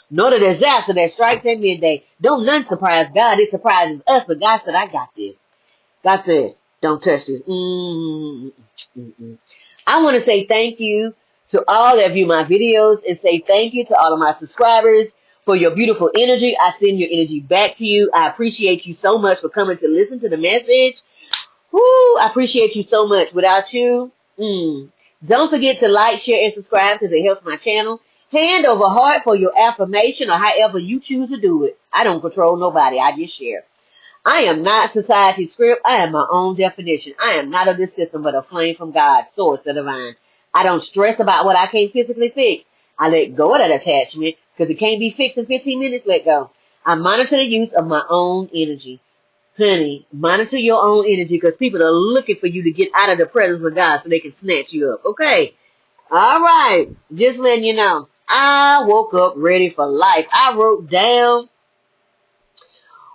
nor the disaster that strikes at midday. Don't none surprise God. It surprises us, but God said, I got this. God said, don't touch this. I want to say thank you to all that view my videos and say thank you to all of my subscribers for your beautiful energy. I send your energy back to you. I appreciate you so much for coming to listen to the message. Woo, I appreciate you so much. Without you, don't forget to like, share, and subscribe because it helps my channel. Hand over heart for your affirmation or however you choose to do it. I don't control nobody. I just share. I am not society's script. I am my own definition. I am not of this system, but a flame from God, source, the divine. I don't stress about what I can't physically fix. I let go of that attachment because it can't be fixed in 15 minutes. Let go. I monitor the use of my own energy. Honey, monitor your own energy because people are looking for you to get out of the presence of God so they can snatch you up. Okay. All right. Just letting you know. I woke up ready for life. I wrote down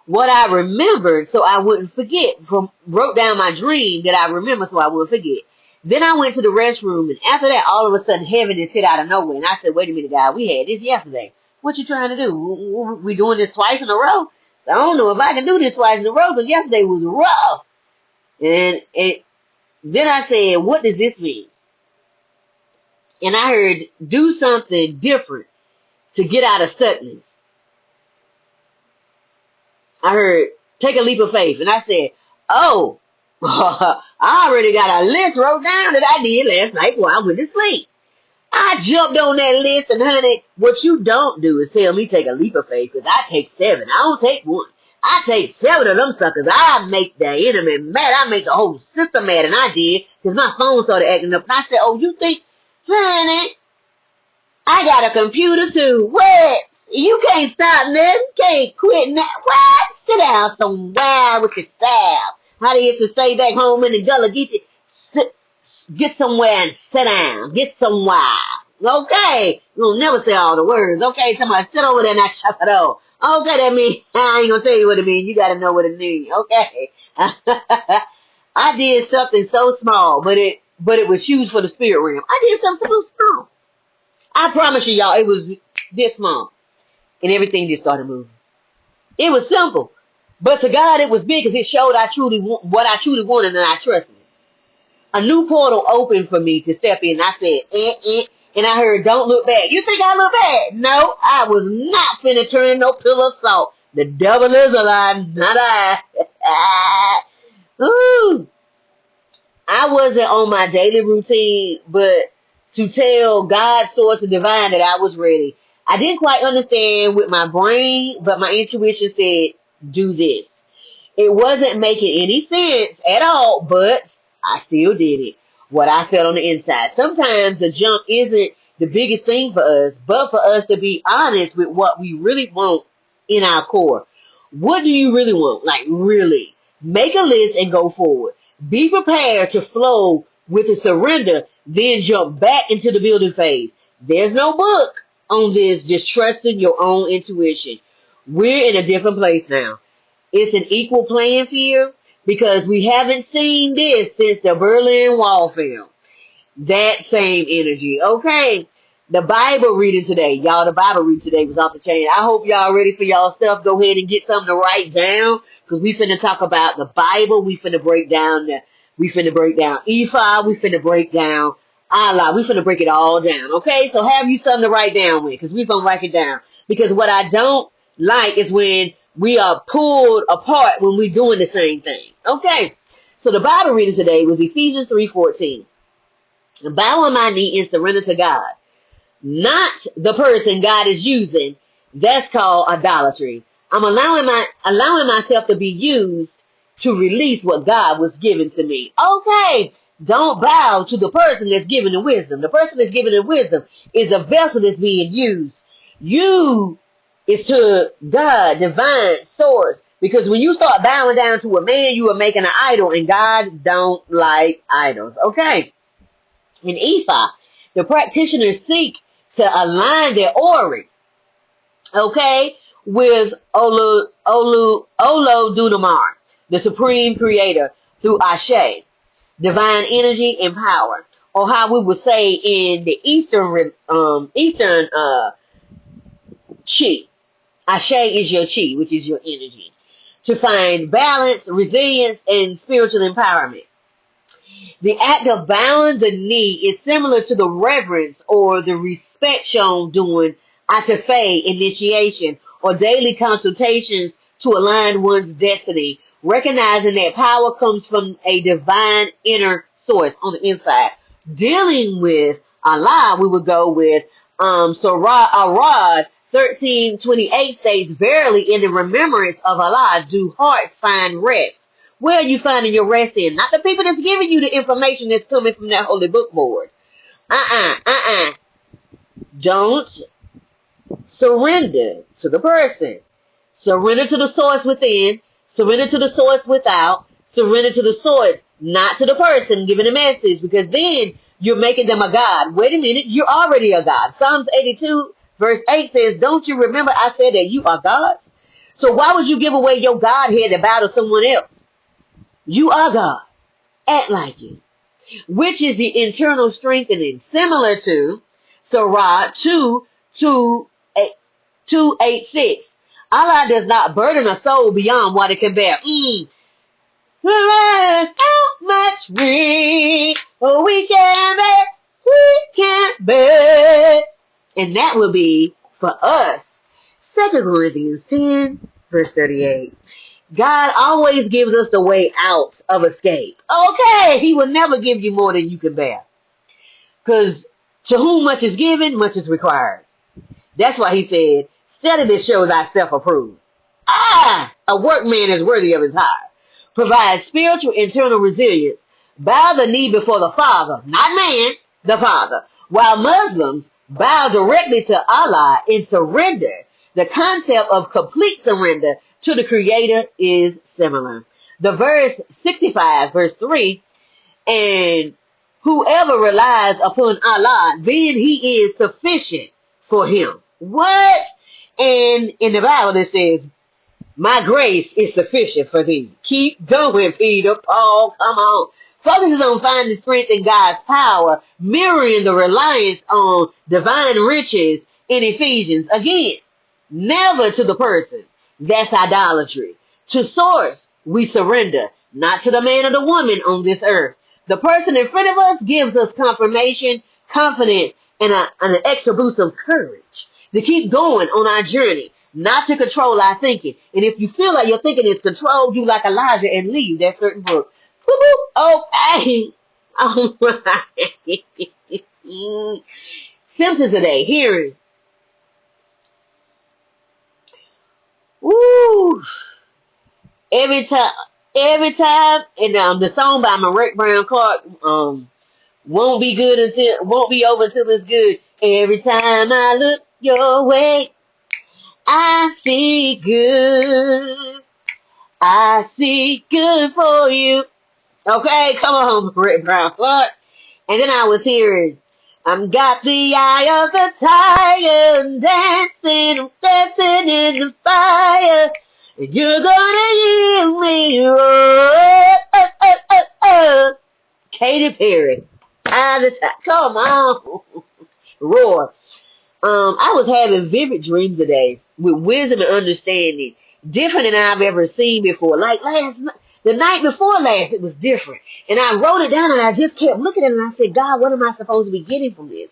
what I remembered so I wouldn't forget. Wrote down my dream that I remember so I wouldn't forget. Then I went to the restroom, and after that, all of a sudden, heaviness hit out of nowhere. And I said, wait a minute, God, we had this yesterday. What you trying to do? We doing this twice in a row? So I don't know if I can do this twice in a row, because yesterday was rough. And then I said, what does this mean? And I heard, do something different to get out of stuckness. I heard, take a leap of faith. And I said, oh, I already got a list wrote down that I did last night before I went to sleep. I jumped on that list, and honey, what you don't do is tell me take a leap of faith, because I take 7. I don't take 1. I take 7 of them suckers. I make the enemy mad. I make the whole system mad, and I did, because my phone started acting up. And I said, oh, you think, honey, I got a computer too. What? You can't stop nothing. Can't quit that. What? Sit down somewhere with yourself. How they used to say back home in the gullah, get somewhere and sit down. Get somewhere. Okay. You'll never say all the words. Okay, somebody sit over there and I shut it off. Okay, that means, I ain't gonna tell you what it means. You gotta know what it means. Okay. I did something so small, but it was huge for the spirit realm. I did something so small. I promise you, y'all, it was this small. And everything just started moving. It was simple. But to God, it was big because it showed what I truly wanted, and I trusted it. A new portal opened for me to step in. I said, and I heard, don't look back. You think I look bad? No, I was not finna turn no pillow of salt. The devil is a lie, not I. Ooh. I wasn't on my daily routine, but to tell God, source, and divine that I was ready. I didn't quite understand with my brain, but my intuition said, do this. It wasn't making any sense at all, but I still did it. What I felt on the inside. Sometimes the jump isn't the biggest thing for us, but for us to be honest with what we really want in our core. What do you really want? Like, really? Make a list and go forward. Be prepared to flow with a surrender, then jump back into the building phase. There's no book on this, just trusting your own intuition. We're in a different place now. It's an equal playing field because we haven't seen this since the Berlin Wall fell. That same energy. Okay. The Bible reading today. Y'all, the Bible reading today was off the chain. I hope y'all ready for y'all stuff. Go ahead and get something to write down because we finna talk about the Bible. We finna break down Ephah. We finna break down Allah. We finna break it all down. Okay. So have you something to write down with because we're gonna write it down. Because what I don't like is when we are pulled apart when we're doing the same thing. Okay. So the Bible reading today was Ephesians 3:14. Bow on my knee and surrender to God. Not the person God is using. That's called idolatry. I'm allowing myself to be used to release what God was giving to me. Okay. Don't bow to the person that's giving the wisdom. The person that's giving the wisdom is a vessel that's being used. You is to God, divine source. Because when you start bowing down to a man, you are making an idol, and God don't like idols. Okay. In Ephah, the practitioners seek to align their aura, okay, with Olodumare, the supreme creator, through Ashe, divine energy and power, or how we would say in the Eastern chi. Ashe is your chi, which is your energy. To find balance, resilience, and spiritual empowerment. The act of bowing the knee is similar to the reverence or the respect shown during Atafe initiation or daily consultations to align one's destiny, recognizing that power comes from a divine inner source on the inside. Dealing with Allah, we would go with Surah Arad 13:28 states, verily in the remembrance of Allah do hearts find rest. Where are you finding your rest in? Not the people that's giving you the information that's coming from that holy book board. Don't surrender to the person. Surrender to the source within. Surrender to the source without. Surrender to the source, not to the person giving the message, because then you're making them a god. Wait a minute, you're already a god. Psalms 82 verse 8 says, don't you remember I said that you are gods? So why would you give away your godhead to bow to someone else? You are God. Act like it. Which is the internal strengthening, similar to Surah 2:8-2:86. Allah does not burden a soul beyond what it can bear. How much we can't bear. And that will be, for us, 2 Corinthians 10, verse 38. God always gives us the way out of escape. Okay, he will never give you more than you can bear. Because to whom much is given, much is required. That's why he said, steadily shows thyself approved. A workman is worthy of his hire. Provide spiritual internal resilience. Bow the knee before the Father, not man, the Father. While Muslims bow directly to Allah in surrender, the concept of complete surrender to the Creator is similar. The verse 65, verse 3, and whoever relies upon Allah, then he is sufficient for him. What? And in the Bible it says, my grace is sufficient for thee. Keep going, Peter, Paul, come on. Focuses on finding strength in God's power, mirroring the reliance on divine riches in Ephesians. Again, never to the person. That's idolatry. To source, we surrender, not to the man or the woman on this earth. The person in front of us gives us confirmation, confidence, and an extra boost of courage to keep going on our journey, not to control our thinking. And if you feel like your thinking is controlled, you like Elijah and leave that certain book. Okay. All right. Symptoms today, hearing. Woo! Every time, and the song by Marek Brown Clark, won't be over until it's good. Every time I look your way, I see good. I see good for you. Okay, come on, Marek Brown Clark. And then I was hearing, I'm got the eye of the tiger, dancing in the fire. And you're gonna hear me roar. Katy Perry. Come on. Roar. I was having vivid dreams today with wisdom and understanding, different than I've ever seen before. Like the night before last, it was different. And I wrote it down and I just kept looking at it and I said, God, what am I supposed to be getting from this?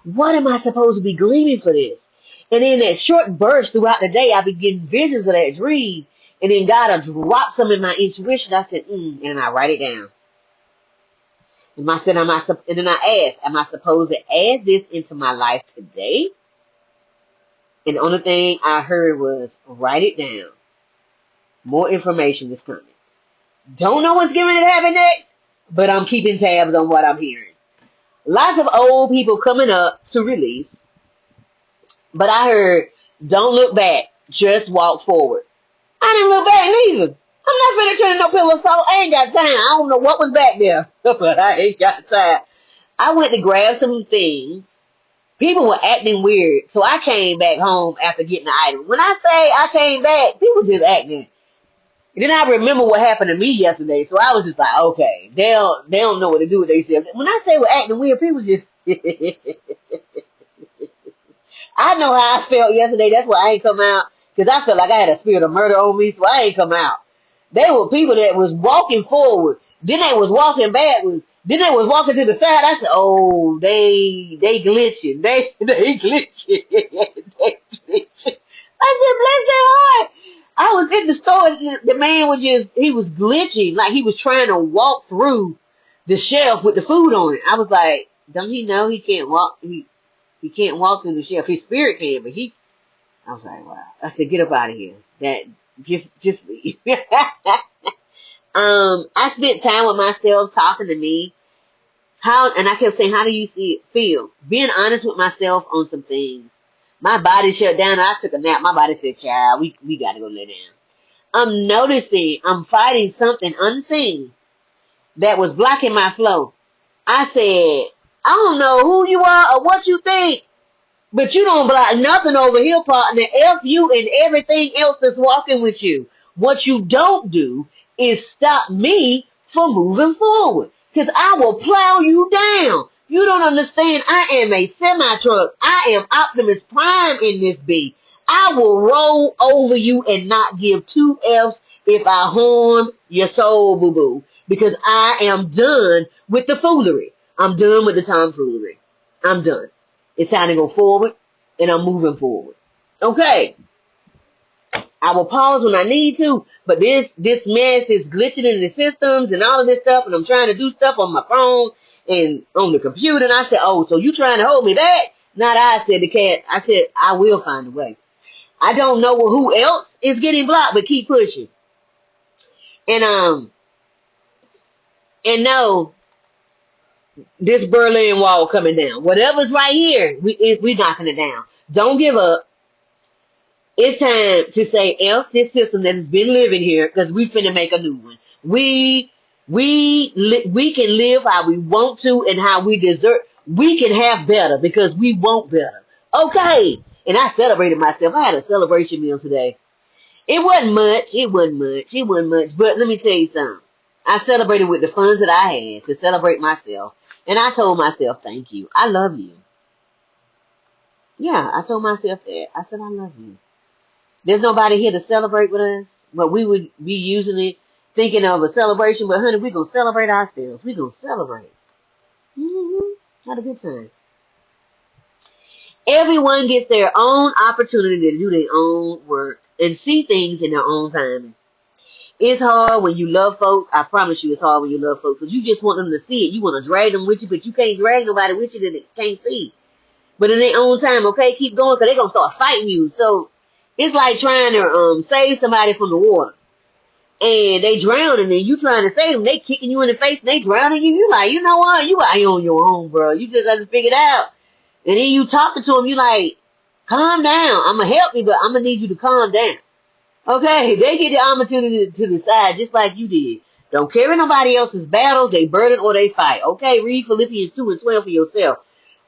What am I supposed to be gleaning for this? And in that short burst throughout the day, I began visions of that dream. And then God will drop some in my intuition. I said, and I write it down. And then I asked, am I supposed to add this into my life today? And the only thing I heard was, write it down. More information is coming. Don't know what's going to happen next, but I'm keeping tabs on what I'm hearing. Lots of old people coming up to release. But I heard, don't look back, just walk forward. I didn't look back neither. I'm not finna turn no pillow salt. I ain't got time. I don't know what was back there, but I ain't got time. I went to grab some things. People were acting weird, so I came back home after getting the item. When I say I came back, people just acting. And then I remember what happened to me yesterday, so I was just like, okay, they don't know what to do with themselves. When I say we're acting weird, people just, I know how I felt yesterday. That's why I ain't come out. Because I felt like I had a spirit of murder on me, so I ain't come out. They were people that was walking forward. Then they was walking backwards. Then they was walking to the side. I said, oh, they glitching. They glitching. They glitching. I said, bless their heart. I was in the store. The man was he was glitching. Like he was trying to walk through the shelf with the food on it. I was like, don't he know he can't walk? He can't walk through the shelf. His spirit can, but I was like, wow. I said, get up out of here. Just leave. I spent time with myself talking to me. And I kept saying, how do you feel? Being honest with myself on some things. My body shut down. I took a nap. My body said, child, we gotta go lay down. I'm noticing I'm fighting something unseen that was blocking my flow. I said, I don't know who you are or what you think, but you don't block nothing over here, partner. F you and everything else that's walking with you. What you don't do is stop me from moving forward. Because I will plow you down. You don't understand. I am a semi-truck. I am Optimus Prime in this beat. I will roll over you and not give two F's if I harm your soul, boo-boo. Because I am done with the foolery. I'm done with the tomfoolery. I'm done. It's time to go forward, and I'm moving forward. Okay. I will pause when I need to, but this mess is glitching in the systems and all of this stuff, and I'm trying to do stuff on my phone and on the computer, and I said, oh, so you trying to hold me back? Not I, said the cat. I said, I will find a way. I don't know who else is getting blocked, but keep pushing. And no, this Berlin Wall coming down. Whatever's right here, we knocking it down. Don't give up. It's time to say F this system that has been living here, because we finna make a new one. We can live how we want to and how we deserve. We can have better because we want better. Okay. And I celebrated myself. I had a celebration meal today. It wasn't much. But let me tell you something. I celebrated with the funds that I had to celebrate myself. And I told myself, thank you. I love you. Yeah, I told myself that. I said, I love you. There's nobody here to celebrate with us, but we would be usually thinking of a celebration. But honey, we're going to celebrate ourselves. We're going to celebrate. Had a good time. Everyone gets their own opportunity to do their own work and see things in their own time. It's hard when you love folks. I promise you it's hard when you love folks because you just want them to see it. You want to drag them with you, but you can't drag nobody with you that they can't see. But in their own time, okay, keep going because they're going to start fighting you. So it's like trying to save somebody from the water. And they drowning and you trying to save them. They kicking you in the face and they drowning you. You like, you know what? You out here on your own, bro. You just have to figure it out. And then you talking to them, you like, calm down. I'm going to help you, but I'm going to need you to calm down. Okay, they get the opportunity to decide just like you did. Don't carry nobody else's battles, they burden or they fight. Okay, read Philippians 2:12 for yourself.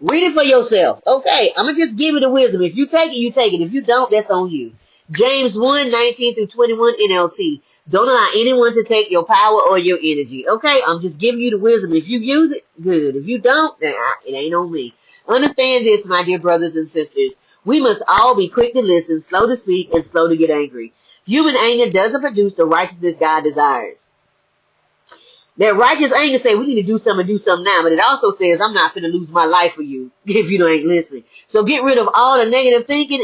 Read it for yourself. Okay, I'm going to just give you the wisdom. If you take it, you take it. If you don't, that's on you. James 1:19-21 NLT. Don't allow anyone to take your power or your energy. Okay, I'm just giving you the wisdom. If you use it, good. If you don't, then it ain't on me. Understand this, my dear brothers and sisters. We must all be quick to listen, slow to speak, and slow to get angry. Human anger doesn't produce the righteousness God desires. That righteous anger say we need to do something now, but it also says I'm not going to lose my life for you if you ain't listening. So get rid of all the negative thinking